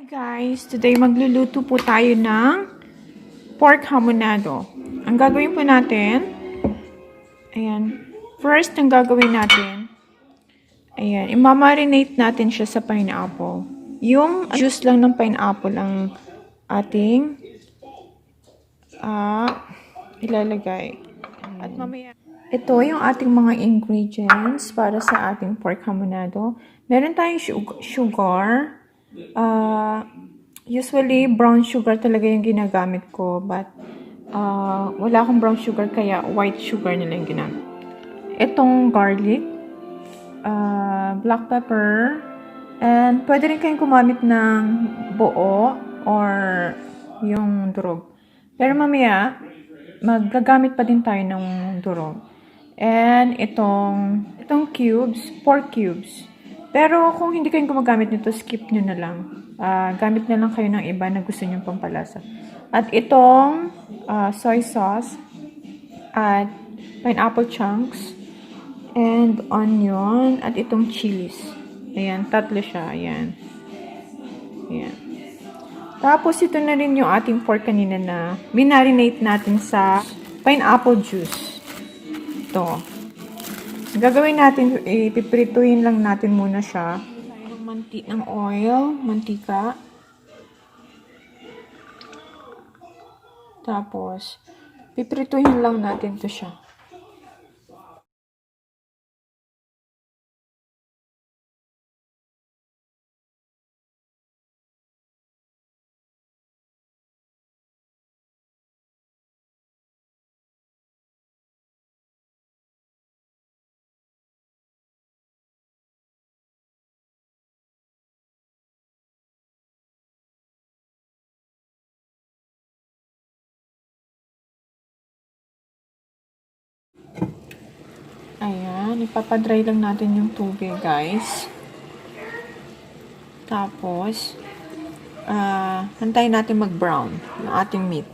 Guys, today magluluto po tayo ng pork hamonado. Ang gagawin po natin, ayan, first ang gagawin natin, ayan, imamarinate natin siya sa pineapple. Yung juice lang ng pineapple ang ating ilalagay. At mamaya, ito yung ating mga ingredients para sa ating pork hamonado. Meron tayong sugar. Usually, brown sugar talaga yung ginagamit ko. But, wala akong brown sugar, kaya white sugar nila yung ginamit. Itong garlic, black pepper, and pwede rin kayong gumamit ng buo or yung durog. Pero mamaya, magagamit pa din tayo ng durog. And itong cubes, pork cubes. Pero kung hindi kayo gumagamit nito, skip nyo na lang. Gamit na lang kayo ng iba na gusto nyo pampalasa. At itong soy sauce at pineapple chunks and onion at itong chilies. Ayan, tatlo siya. Ayan. Ayan. Tapos ito na rin yung ating pork kanina na minarinate natin sa pineapple juice. Ito. Gagawin natin, ipiprituhin lang natin muna siya. Ng oil, mantika. Tapos, piprituhin lang natin to siya. Ayan, ipapadry lang natin yung tubig, guys. Tapos, hantayin natin mag-brown yung ating meat.